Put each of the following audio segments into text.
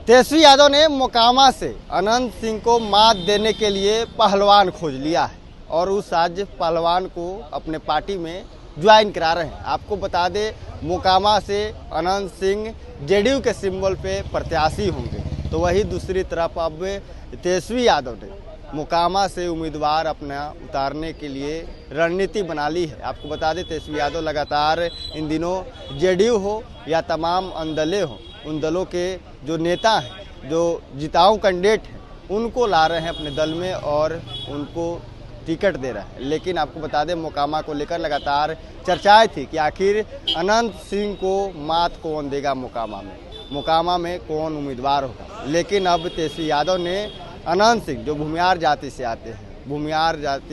तेजस्वी यादव ने मोकामा से अनंत सिंह को मात देने के लिए पहलवान खोज लिया है और उस आज पहलवान को अपने पार्टी में ज्वाइन करा रहे हैं। आपको बता दें, मोकामा से अनंत सिंह जेडीयू के सिंबल पे प्रत्याशी होंगे, तो वही दूसरी तरफ अब तेजस्वी यादव ने मोकामा से उम्मीदवार अपना उतारने के लिए रणनीति बना ली है। आपको बता दें, तेजस्वी यादव लगातार इन दिनों जेडीयू हो या तमाम अंदले हो, उन दलों के जो नेता हैं, जो जिताऊ कैंडिडेट हैं, उनको ला रहे हैं अपने दल में और उनको टिकट दे रहा है। लेकिन आपको बता दें, मोकामा को लेकर लगातार चर्चाएं थी कि आखिर अनंत सिंह को मात कौन देगा, मोकामा में कौन उम्मीदवार होगा। लेकिन अब तेजस्वी यादव ने अनंत सिंह, जो भूमियार जाति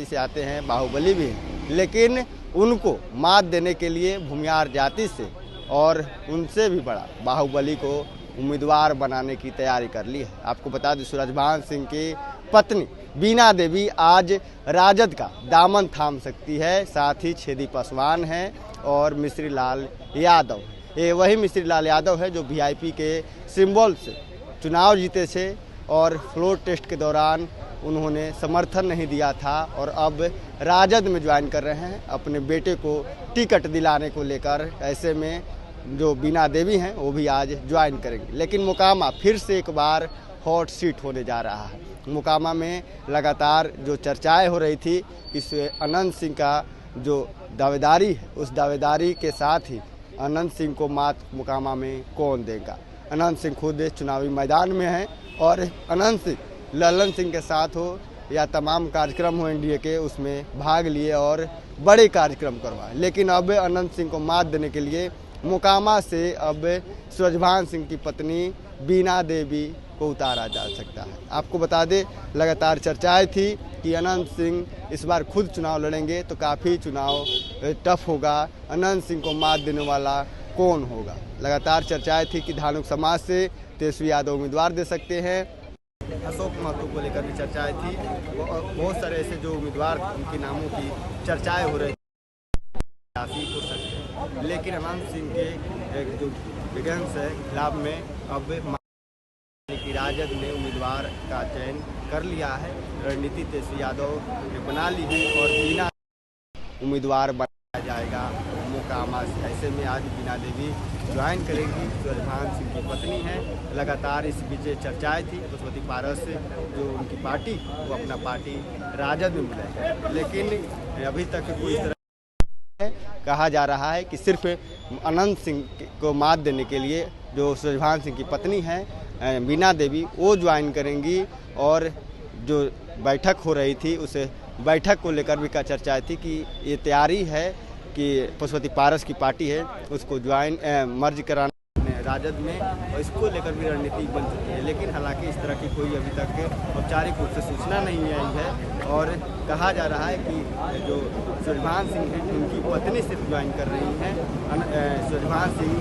से आते हैं, बाहुबली भी हैं, लेकिन उनको मात देने के लिए भूमियार जाति से और उनसे भी बड़ा बाहुबली को उम्मीदवार बनाने की तैयारी कर ली है। आपको बता दें, सूरजभान सिंह की पत्नी बीना देवी आज राजद का दामन थाम सकती है। साथ ही छेदी पासवान हैं और मिश्री लाल यादव। ये वही मिश्री लाल यादव है जो वीआईपी के सिंबल से चुनाव जीते थे और फ्लोर टेस्ट के दौरान उन्होंने समर्थन नहीं दिया था और अब राजद में ज्वाइन कर रहे हैं अपने बेटे को टिकट दिलाने को लेकर। ऐसे में जो बीना देवी हैं वो भी आज ज्वाइन करेंगे। लेकिन मोकामा फिर से एक बार हॉट सीट होने जा रहा है। मोकामा में लगातार जो चर्चाएं हो रही थी कि अनंत सिंह का जो दावेदारी है, उस दावेदारी के साथ ही अनंत सिंह को मात मोकामा में कौन देगा। अनंत सिंह खुद चुनावी मैदान में हैं और अनंत सिंह ललन सिंह के साथ हो या तमाम कार्यक्रम हो एनडीए के, उसमें भाग लिए और बड़े कार्यक्रम करवाए। लेकिन अब अनंत सिंह को मात देने के लिए मोकामा से अब सूरजभान सिंह की पत्नी बीना देवी को उतारा जा सकता है। आपको बता दें, लगातार चर्चाएं थी कि अनंत सिंह इस बार खुद चुनाव लड़ेंगे तो काफ़ी चुनाव टफ होगा। अनंत सिंह को मात देने वाला कौन होगा। लगातार चर्चाएं थी कि धानुक समाज से तेजस्वी यादव उम्मीदवार दे सकते हैं। अशोक महतो को लेकर भी चर्चाएं थी। बहुत सारे ऐसे जो उम्मीदवार उनके नामों की चर्चाएं हो रही हो सकते हैं। लेकिन अनंत सिंह के जो विगंस है खिलाफ में अब की राजद ने उम्मीदवार का चयन कर लिया है। रणनीति तेजस्वी यादव ने बना ली है और बीना उम्मीदवार बनाया जाएगा मोकामा से। ऐसे में आज बीना देवी ज्वाइन करेंगी, सूरजभान सिंह की पत्नी हैं। लगातार इस बीच चर्चाएं थी, पशुपति पारस जो उनकी पार्टी, वो अपना पार्टी राजद में मिलाएगी। लेकिन अभी तक कोई तरह कहा जा रहा है कि सिर्फ अनंत सिंह को मात देने के लिए जो सूरजभान सिंह की पत्नी हैं बीना देवी, वो ज्वाइन करेंगी। और जो बैठक हो रही थी, उस बैठक को लेकर भी का चर्चा थी कि ये तैयारी है कि पशुपति पारस की पार्टी है उसको मर्ज कराना राजद में, और इसको लेकर भी रणनीति बन चुकी है। लेकिन हालांकि इस तरह की कोई अभी तक औपचारिक रूप से सूचना नहीं आई है और कहा जा रहा है कि जो सूरजभान सिंह हैं उनकी पत्नी सिर्फ ज्वाइन कर रही हैं, सूरजभान सिंह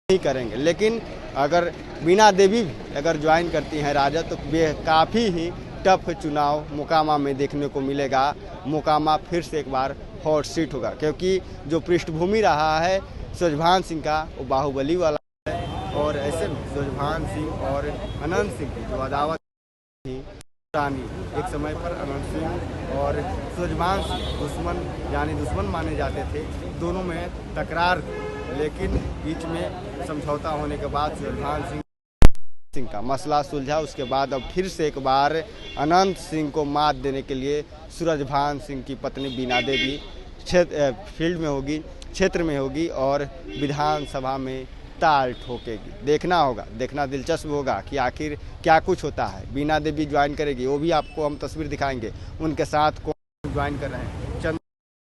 नहीं करेंगे। लेकिन अगर बीना देवी भी अगर ज्वाइन करती हैं राजद, तो काफ़ी ही टफ चुनाव मोकामा में देखने को मिलेगा। मोकामा फिर से एक बार हॉट सीट होगा, क्योंकि जो पृष्ठभूमि रहा है सूरजभान सिंह का, वो बाहुबली वाला है। और ऐसे में सूरजभान सिंह और अनंत सिंह की जो अदावत थी पुरानी, एक समय पर अनंत सिंह और सूरजभान सिंह दुश्मन माने जाते थे। दोनों में तकरार, लेकिन बीच में समझौता होने के बाद सूरजभान सिंह का मसला सुलझा। उसके बाद अब फिर से एक बार अनंत सिंह को मात देने के लिए सूरजभान सिंह की पत्नी बीना देवी फील्ड में होगी, क्षेत्र में होगी और विधानसभा में ताल ठोकेगी। देखना दिलचस्प होगा कि आखिर क्या कुछ होता है। बीना देवी ज्वाइन करेगी, वो भी आपको हम तस्वीर दिखाएंगे। उनके साथ कौन ज्वाइन कर रहे हैं,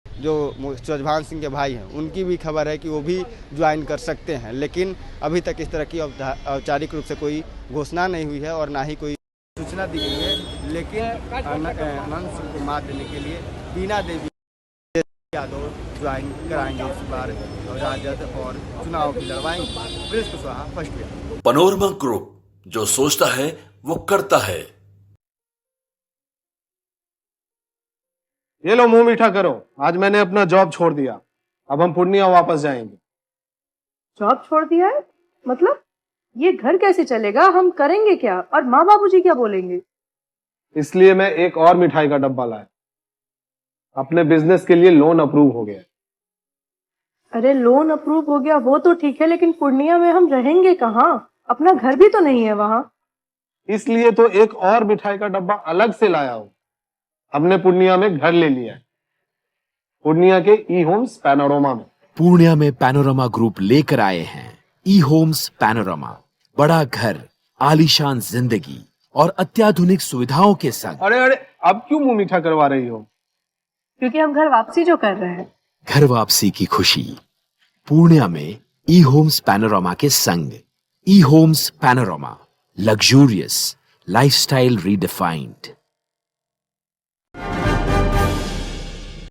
जो सूरजभान सिंह के भाई हैं, उनकी भी खबर है कि वो भी ज्वाइन कर सकते हैं। लेकिन अभी तक इस तरह की औपचारिक रूप से कोई घोषणा नहीं हुई है और ना ही कोई सूचना दी गई है। लेकिन अनंत सिंह को मात देने के लिए बीना देवी यादव ज्वाइन कराएंगे इस बार राजद और चुनाव की लड़वाएंगे। Prince Kushwaha, first year. Panorama group, जो सोचता है वो करता है। ये लो मुंह मीठा करो, आज मैंने अपना जॉब छोड़ दिया। अब हम पूर्णिया वापस जाएंगे। जॉब छोड़ दिया है? मतलब ये घर कैसे चलेगा, हम करेंगे क्या और माँ बाबूजी क्या बोलेंगे? इसलिए मैं एक और मिठाई का डब्बा लाया। अपने बिजनेस के लिए लोन अप्रूव हो गया। अरे लोन अप्रूव हो गया वो तो ठीक है, लेकिन पूर्णिया में हम रहेंगे कहाँ? अपना घर भी तो नहीं है वहां। इसलिए तो एक और मिठाई का डब्बा अलग से लाया हूं। हमने पूर्णिया में घर ले लिया है, पूर्णिया के ई होम्स पैनोरमा में। पूर्णिया में पैनोरमा ग्रुप लेकर आए हैं ई होम्स पैनोरमा। बड़ा घर, आलीशान जिंदगी और अत्याधुनिक सुविधाओं के संग। अरे अरे, अब क्यों मुंह मीठा करवा रही हो? क्योंकि हम घर वापसी जो कर रहे हैं। घर वापसी की खुशी पूर्णिया में ई होम्स पैनोरमा के संग। E Homes Panorama, luxurious lifestyle redefined.